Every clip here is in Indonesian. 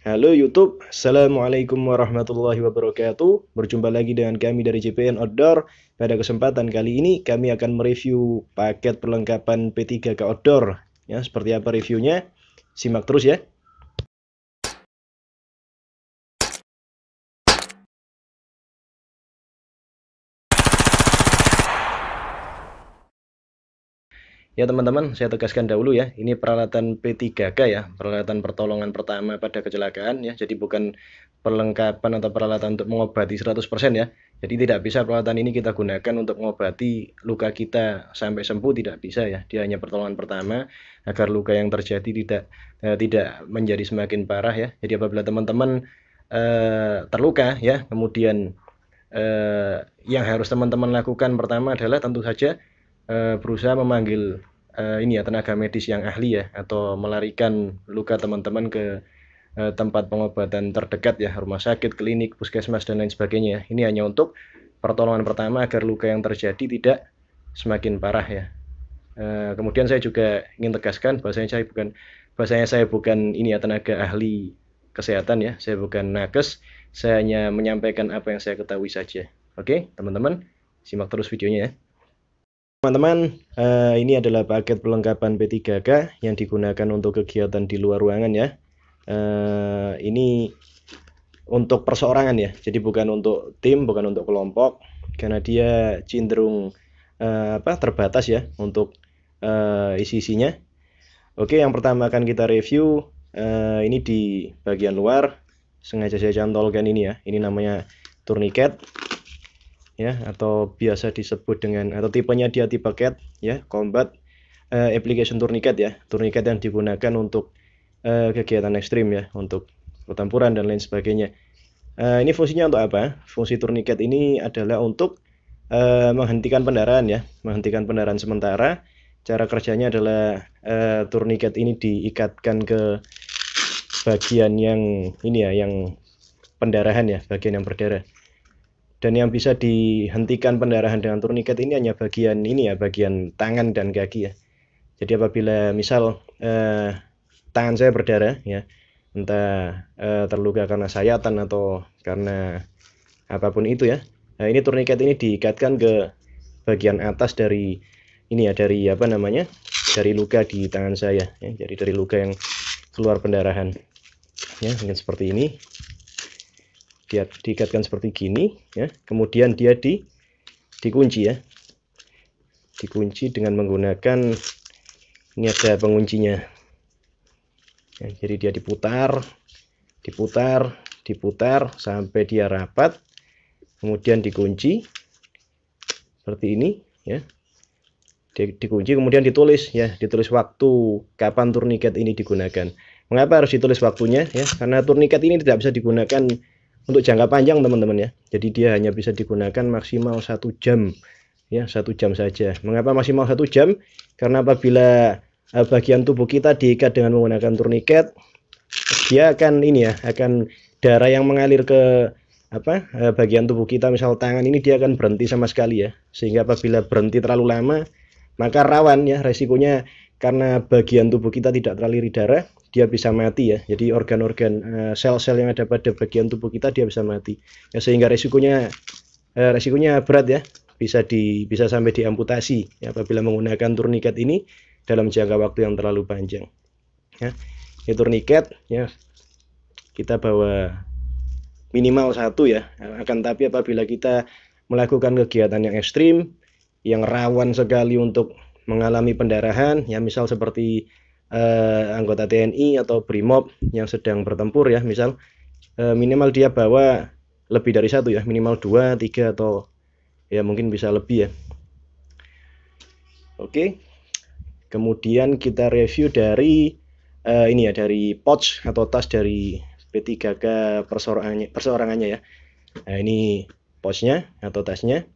Halo YouTube, Assalamualaikum warahmatullahi wabarakatuh. Berjumpa lagi dengan kami dari JPN Outdoor. Pada kesempatan kali ini kami akan mereview paket perlengkapan P3K Outdoor. Ya, seperti apa reviewnya? Simak terus ya. Ya teman-teman, saya tegaskan dahulu ya, ini peralatan P3K ya, peralatan pertolongan pertama pada kecelakaan ya. Jadi bukan perlengkapan atau peralatan untuk mengobati 100% ya. Jadi tidak bisa peralatan ini kita gunakan untuk mengobati luka kita sampai sembuh, tidak bisa ya. Dia hanya pertolongan pertama agar luka yang terjadi tidak menjadi semakin parah ya. Jadi apabila teman-teman terluka ya, kemudian yang harus teman-teman lakukan pertama adalah tentu saja berusaha memanggil ini ya tenaga medis yang ahli ya, atau melarikan luka teman-teman ke tempat pengobatan terdekat ya, rumah sakit, klinik, puskesmas dan lain sebagainya ya. Ini hanya untuk pertolongan pertama agar luka yang terjadi tidak semakin parah ya. Kemudian saya juga ingin tegaskan bahwasanya saya bukan ini ya tenaga ahli kesehatan ya, saya bukan nakes, saya hanya menyampaikan apa yang saya ketahui saja. Oke teman-teman, simak terus videonya ya. Teman-teman, ini adalah paket perlengkapan P3K yang digunakan untuk kegiatan di luar ruangan ya. Ini untuk perseorangan ya, jadi bukan untuk tim, bukan untuk kelompok, karena dia cenderung terbatas ya untuk isi-isinya. Oke, yang pertama akan kita review ini di bagian luar. Sengaja saya cantolkan ini ya, ini namanya tourniquet ya, atau biasa disebut dengan, atau tipenya dia tipe CAT ya, Combat Application Tourniquet ya, tourniquet yang digunakan untuk kegiatan ekstrim ya, untuk pertempuran dan lain sebagainya. Ini fungsinya untuk apa? Fungsi tourniquet ini adalah untuk menghentikan pendarahan ya, menghentikan pendarahan sementara. Cara kerjanya adalah tourniquet ini diikatkan ke bagian yang ini ya, yang pendarahan ya, bagian yang berdarah. Dan yang bisa dihentikan pendarahan dengan tourniquet ini hanya bagian ini ya, bagian tangan dan kaki ya. Jadi apabila misal tangan saya berdarah ya, entah terluka karena sayatan atau karena apapun itu ya, nah, ini tourniquet ini diikatkan ke bagian atas dari ini ya, dari apa namanya, dari luka di tangan saya ya. Jadi dari luka yang keluar pendarahan ya, mungkin seperti ini. Dia diikatkan seperti gini ya, kemudian dia dikunci ya, dikunci dengan menggunakan, ini ada penguncinya ya, jadi dia diputar sampai dia rapat, kemudian dikunci seperti ini ya, dikunci kemudian ditulis ya, ditulis waktu kapan tourniquet ini digunakan. Mengapa harus ditulis waktunya ya? Karena tourniquet ini tidak bisa digunakan untuk jangka panjang teman-teman ya, jadi dia hanya bisa digunakan maksimal 1 jam ya, 1 jam saja. Mengapa maksimal 1 jam? Karena apabila bagian tubuh kita diikat dengan menggunakan tourniquet, dia akan ini ya, akan darah yang mengalir ke bagian tubuh kita, misal tangan ini, dia akan berhenti sama sekali ya, sehingga apabila berhenti terlalu lama maka rawan ya, resikonya karena bagian tubuh kita tidak teraliri darah, dia bisa mati ya. Jadi organ-organ, sel-sel yang ada pada bagian tubuh kita dia bisa mati ya, sehingga resikonya berat ya, bisa sampai diamputasi ya, apabila menggunakan tourniquet ini dalam jangka waktu yang terlalu panjang ya. Ini tourniquet ya, kita bawa minimal 1 ya, akan tapi apabila kita melakukan kegiatan yang ekstrim, yang rawan sekali untuk mengalami pendarahan ya, misal seperti anggota TNI atau BRIMOB yang sedang bertempur ya, misal minimal dia bawa lebih dari 1 ya, minimal 2, 3 atau ya mungkin bisa lebih ya. Oke, kemudian kita review dari ini ya, dari pouch atau tas dari P3K perseorangannya ya. Nah, ini pouchnya atau tasnya.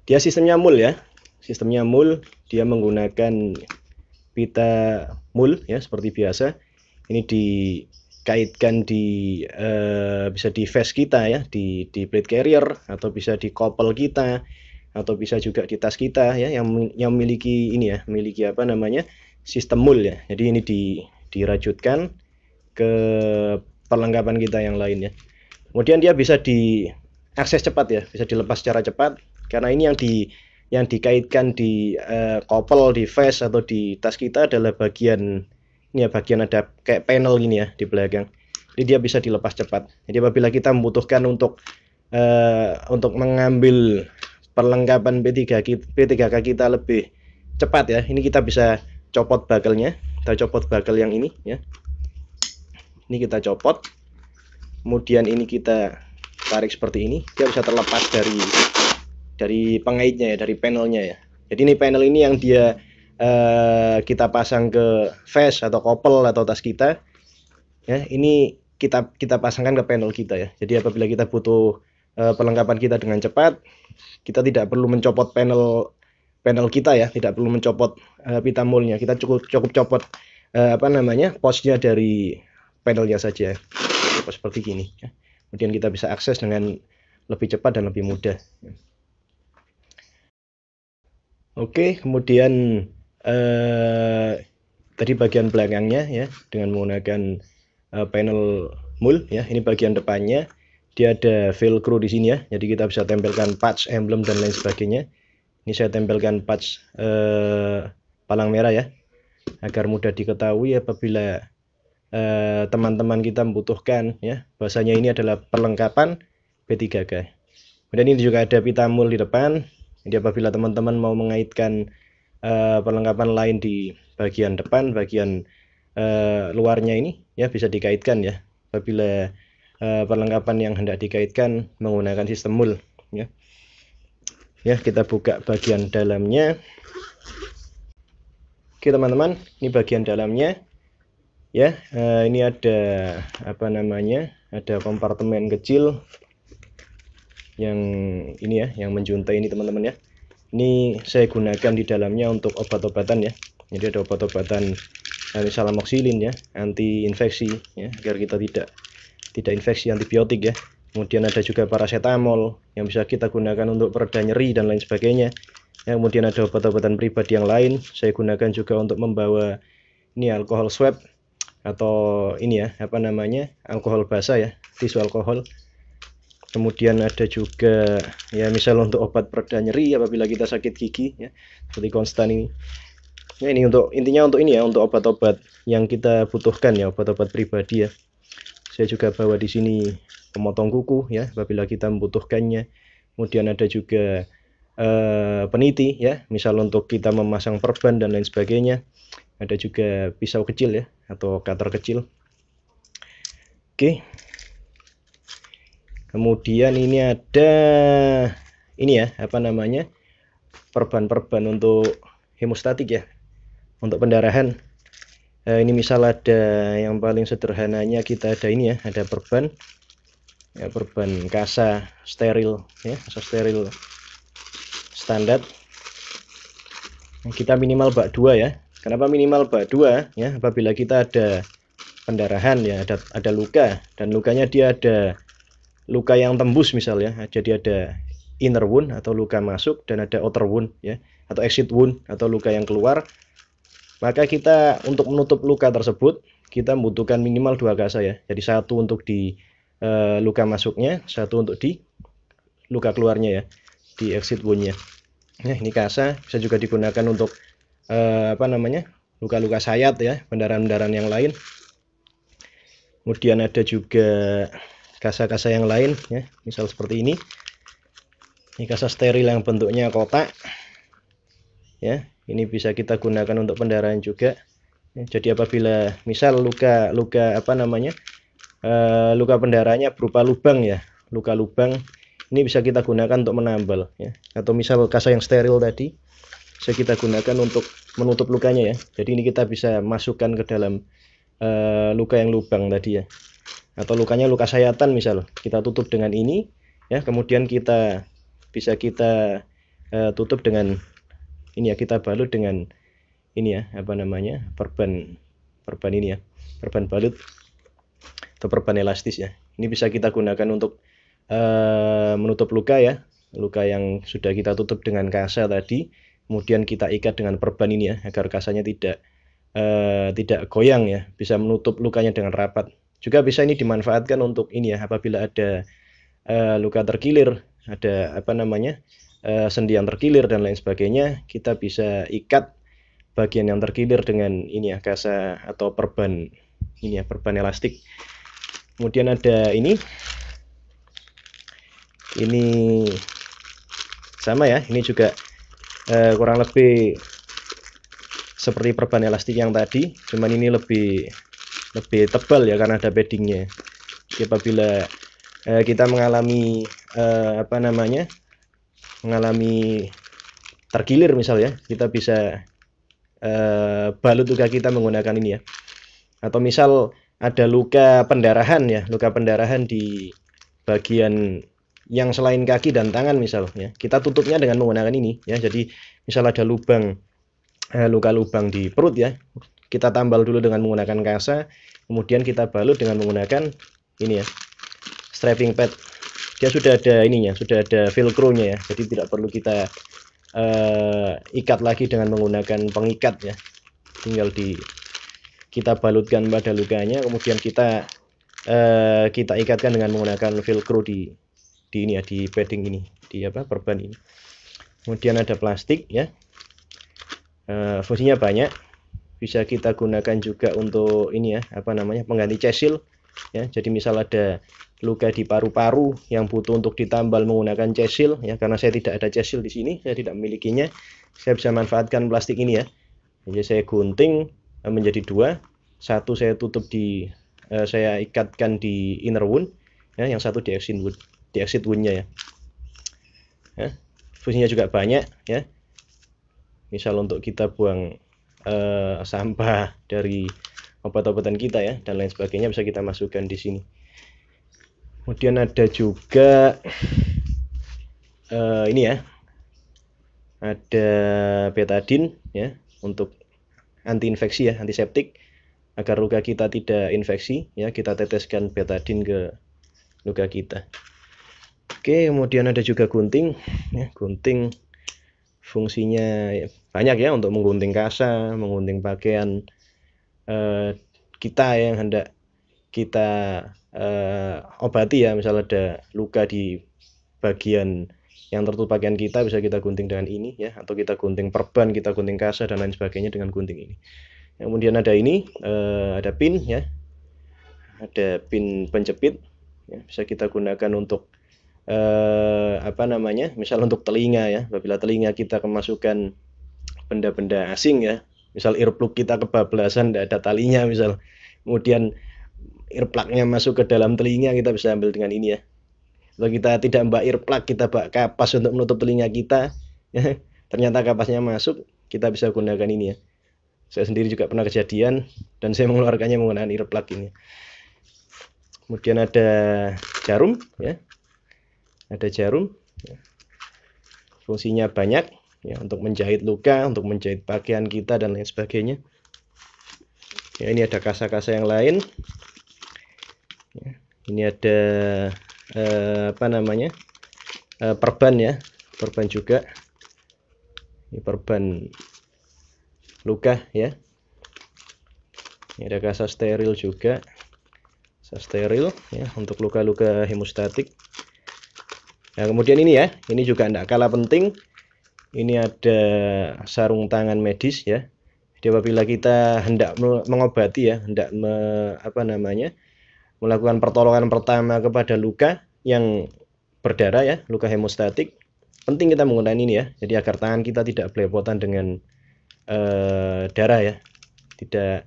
Dia sistemnya mul ya, sistemnya mul, dia menggunakan pita mul ya, seperti biasa. Ini dikaitkan bisa di vest kita ya, di plate carrier, atau bisa di koppel kita, atau bisa juga di tas kita ya, yang memiliki ini ya, memiliki apa namanya, sistem mul ya. Jadi ini dirajutkan ke perlengkapan kita yang lain ya. Kemudian dia bisa diakses cepat ya, bisa dilepas secara cepat karena ini yang dikaitkan di kopel di vest atau di tas kita adalah bagian ini ya, bagian ada kayak panel gini ya di belakang. Jadi dia bisa dilepas cepat. Jadi apabila kita membutuhkan untuk mengambil perlengkapan P3K kita lebih cepat ya, ini kita bisa copot bagelnya. Kita copot bagel yang ini ya. Ini kita copot. Kemudian ini kita tarik seperti ini, dia bisa terlepas dari pengaitnya ya, dari panelnya ya. Jadi ini panel ini yang dia kita pasang ke vest atau kopel atau tas kita ya. Ini kita pasangkan ke panel kita ya. Jadi apabila kita butuh perlengkapan kita dengan cepat, kita tidak perlu mencopot panel kita ya, tidak perlu mencopot pita moldnya. Kita cukup copot pouchnya dari panelnya saja seperti gini ya. Kemudian kita bisa akses dengan lebih cepat dan lebih mudah. Oke, kemudian tadi bagian belakangnya ya dengan menggunakan panel mold ya. Ini bagian depannya, dia ada velcro di sini ya. Jadi kita bisa tempelkan patch, emblem dan lain sebagainya. Ini saya tempelkan patch palang merah ya, agar mudah diketahui apabila teman-teman kita membutuhkan ya. Bahasanya ini adalah perlengkapan P3K. Kemudian ini juga ada pita mold di depan. Jadi apabila teman-teman mau mengaitkan perlengkapan lain di bagian depan, bagian luarnya ini ya bisa dikaitkan ya. Apabila perlengkapan yang hendak dikaitkan menggunakan sistem mold ya. Ya, kita buka bagian dalamnya. Oke teman-teman, ini bagian dalamnya ya. Ini ada ada kompartemen kecil yang ini ya, yang menjuntai ini teman-teman ya. Ini saya gunakan di dalamnya untuk obat-obatan ya. Jadi ada obat-obatan misal amoxicillin ya, anti infeksi ya, agar kita tidak infeksi, antibiotik ya. Kemudian ada juga paracetamol yang bisa kita gunakan untuk pereda nyeri dan lain sebagainya. Ya, kemudian ada obat-obatan pribadi yang lain. Saya gunakan juga untuk membawa ini alkohol swab atau ini ya, alkohol basah ya, tisu alkohol. Kemudian ada juga ya misal untuk obat pereda nyeri apabila kita sakit gigi ya, seperti Konstan ini. Ya, ini intinya untuk ini ya, untuk obat-obat yang kita butuhkan ya, obat-obat pribadi ya. Saya juga bawa di sini pemotong kuku ya apabila kita membutuhkannya. Kemudian ada juga peniti ya, misal untuk kita memasang perban dan lain sebagainya. Ada juga pisau kecil ya atau cutter kecil. Oke. Kemudian ini ada ini ya, perban-perban untuk hemostatik ya, untuk pendarahan. Ini misal ada yang paling sederhananya, kita ada ini ya, ada perban ya, perban kasa steril ya, kasa steril standar. Kita minimal bak 2 ya. Kenapa minimal bak 2 ya? Apabila kita ada pendarahan ya, ada luka, dan lukanya dia ada luka yang tembus misal ya. Jadi ada inner wound atau luka masuk, dan ada outer wound ya, atau exit wound atau luka yang keluar. Maka kita untuk menutup luka tersebut kita membutuhkan minimal 2 kasa ya. Jadi satu untuk di luka masuknya, satu untuk di luka keluarnya ya, di exit woundnya. Nah, ini kasa bisa juga digunakan untuk luka-luka sayat ya, pendarahan-pendarahan yang lain. Kemudian ada juga kasa-kasa yang lain ya, misal seperti ini. Ini kasa steril yang bentuknya kotak ya, ini bisa kita gunakan untuk pendarahan juga ya. Jadi apabila misal luka pendarahannya berupa lubang ya, luka lubang, ini bisa kita gunakan untuk menambal ya. Atau misal kasa yang steril tadi bisa kita gunakan untuk menutup lukanya ya. Jadi ini kita bisa masukkan ke dalam luka yang lubang tadi ya. Atau lukanya luka sayatan misal, kita tutup dengan ini ya. Kemudian kita bisa tutup dengan ini ya, kita balut dengan ini ya, perban ini ya, perban balut atau perban elastis ya. Ini bisa kita gunakan untuk menutup luka ya, luka yang sudah kita tutup dengan kasa tadi. Kemudian kita ikat dengan perban ini ya, agar kasanya tidak tidak goyang ya, bisa menutup lukanya dengan rapat. Juga bisa ini dimanfaatkan untuk ini ya, apabila ada luka terkilir, ada apa namanya, sendi yang terkilir dan lain sebagainya, kita bisa ikat bagian yang terkilir dengan ini ya, kasa atau perban ini ya, perban elastik. Kemudian ada ini sama ya, ini juga kurang lebih seperti perban elastik yang tadi, cuman ini lebih tebal ya karena ada paddingnya. Jadi apabila kita mengalami apa namanya, mengalami terkilir misal ya, kita bisa balut luka kita menggunakan ini ya. Atau misal ada luka pendarahan ya, luka pendarahan di bagian yang selain kaki dan tangan misal ya, kita tutupnya dengan menggunakan ini ya. Jadi misal ada lubang, luka lubang di perut ya, kita tambal dulu dengan menggunakan kasa, kemudian kita balut dengan menggunakan ini ya, strapping pad. Dia sudah ada ininya, sudah ada velcro-nya ya, jadi tidak perlu kita ikat lagi dengan menggunakan pengikat ya, tinggal kita balutkan pada lukanya, kemudian kita ikatkan dengan menggunakan velcro di ini ya, di padding ini, di apa, perban ini. Kemudian ada plastik ya, fungsinya banyak, bisa kita gunakan juga untuk ini ya, apa namanya, pengganti cesil ya. Jadi misal ada luka di paru-paru yang butuh untuk ditambal menggunakan cesil ya, karena saya tidak ada cesil di sini, saya tidak memilikinya, saya bisa manfaatkan plastik ini ya. Jadi saya gunting menjadi dua, satu saya tutup di saya ikatkan di inner wound ya, yang satu di exit wound-nya ya. Fungsinya juga banyak ya, misal untuk kita buang sampah dari obat-obatan kita ya dan lain sebagainya, bisa kita masukkan di sini. Kemudian ada juga ini ya, ada betadine ya, untuk anti infeksi ya, antiseptik, agar luka kita tidak infeksi ya, kita teteskan betadine ke luka kita. Oke, kemudian ada juga gunting ya. Gunting fungsinya banyak ya, untuk menggunting kasa, menggunting pakaian kita yang hendak kita obati ya, misal ada luka di bagian yang tertutup pakaian kita, bisa kita gunting dengan ini ya, atau kita gunting perban, kita gunting kasa dan lain sebagainya dengan gunting ini. Kemudian ada ini, ada pin ya, ada pin penjepit ya, bisa kita gunakan untuk apa namanya, misal untuk telinga ya, apabila telinga kita kemasukan benda-benda asing ya, misal earplug kita kebablasan, tidak ada talinya misal, kemudian earplug-nya masuk ke dalam telinga, kita bisa ambil dengan ini ya. Kalau kita tidak mbak earplug, kita mbak kapas untuk menutup telinga kita ya, ternyata kapasnya masuk, kita bisa gunakan ini ya. Saya sendiri juga pernah kejadian dan saya mengeluarkannya menggunakan earplug ini. Kemudian ada jarum ya, ada jarum ya. Fungsinya banyak ya, untuk menjahit luka, untuk menjahit pakaian kita dan lain sebagainya ya. Ini ada kasa-kasa yang lain ya. Ini ada apa namanya, perban ya, perban juga, ini perban luka ya. Ini ada kasa steril juga, kasa steril ya, untuk luka-luka hemostatik. Nah kemudian ini ya, ini juga tidak kalah penting, ini ada sarung tangan medis ya. Jadi apabila kita hendak mengobati ya, hendak apa namanya, melakukan pertolongan pertama kepada luka yang berdarah ya, luka hemostatik, penting kita menggunakan ini ya. Jadi agar tangan kita tidak belepotan dengan darah ya, tidak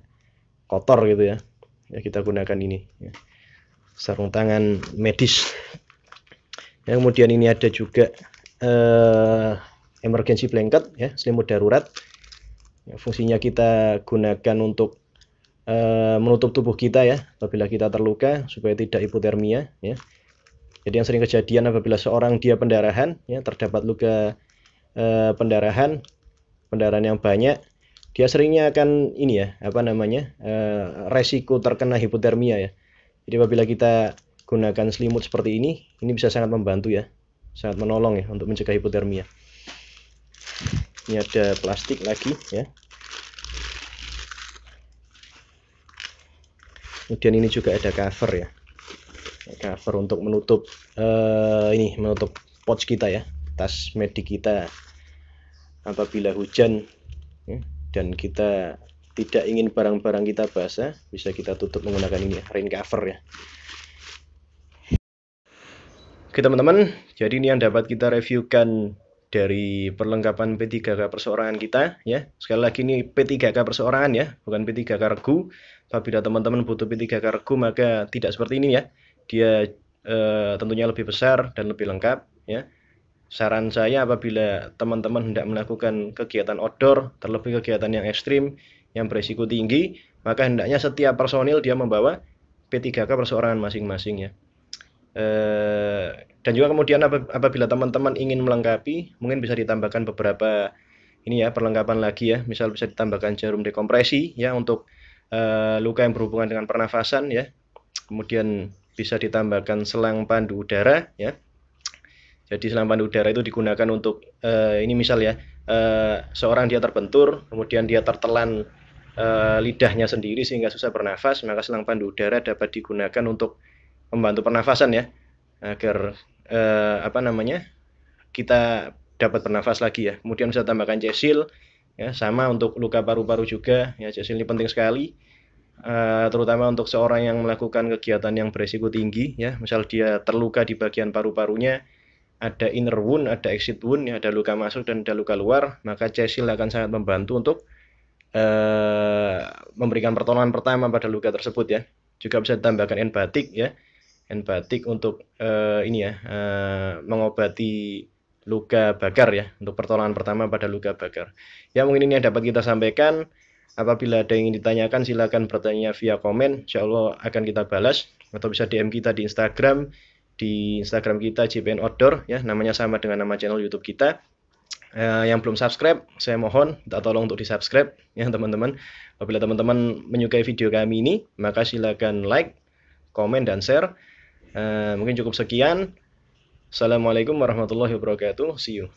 kotor gitu ya. Ya kita gunakan ini ya, sarung tangan medis. Ya, kemudian ini ada juga emergency blanket ya, selimut darurat. Ya, fungsinya kita gunakan untuk menutup tubuh kita ya, apabila kita terluka supaya tidak hipotermia ya. Jadi yang sering kejadian apabila seorang dia pendarahan ya, terdapat luka pendarahan yang banyak, dia seringnya akan ini ya, apa namanya, resiko terkena hipotermia ya. Jadi apabila kita gunakan selimut seperti ini bisa sangat membantu ya, sangat menolong ya untuk mencegah hipotermia. Ini ada plastik lagi ya. Kemudian ini juga ada cover ya, cover untuk menutup menutup pouch kita ya, tas medik kita apabila hujan ya, dan kita tidak ingin barang-barang kita basah, bisa kita tutup menggunakan ini ya, rain cover ya. Oke teman-teman, jadi ini yang dapat kita reviewkan dari perlengkapan P3K perseorangan kita ya. Sekali lagi ini P3K perseorangan ya, bukan P3K regu. Apabila teman-teman butuh P3K regu maka tidak seperti ini ya. Dia tentunya lebih besar dan lebih lengkap ya. Saran saya apabila teman-teman hendak melakukan kegiatan outdoor, terlebih kegiatan yang ekstrim, yang berisiko tinggi, maka hendaknya setiap personil dia membawa P3K perseorangan masing-masing ya. Dan juga kemudian apabila teman-teman ingin melengkapi, mungkin bisa ditambahkan beberapa ini ya, perlengkapan lagi ya. Misal bisa ditambahkan jarum dekompresi ya untuk luka yang berhubungan dengan pernafasan ya. Kemudian bisa ditambahkan selang pandu udara ya. Jadi selang pandu udara itu digunakan untuk ini misal ya, seorang dia terbentur, kemudian dia tertelan lidahnya sendiri sehingga susah bernafas, maka selang pandu udara dapat digunakan untuk membantu pernafasan ya, agar kita dapat bernafas lagi ya. Kemudian bisa tambahkan cesil ya, sama untuk luka paru-paru juga ya. Cesil ini penting sekali, terutama untuk seorang yang melakukan kegiatan yang beresiko tinggi ya. Misal dia terluka di bagian paru-parunya, ada inner wound, ada exit wound ya, ada luka masuk dan ada luka luar, maka cesil akan sangat membantu untuk memberikan pertolongan pertama pada luka tersebut ya. Juga bisa ditambahkan enbatik ya, enbatik untuk mengobati luka bakar ya, untuk pertolongan pertama pada luka bakar. Ya mungkin ini yang dapat kita sampaikan. Apabila ada yang ingin ditanyakan silakan bertanya via komen, insya Allah akan kita balas, atau bisa DM kita di Instagram kita JPN Outdoor ya, namanya sama dengan nama channel YouTube kita. Yang belum subscribe, saya mohon minta tolong untuk di subscribe ya teman-teman. Apabila teman-teman menyukai video kami ini, maka silakan like, komen, dan share. Mungkin cukup sekian. Assalamualaikum warahmatullahi wabarakatuh. See you.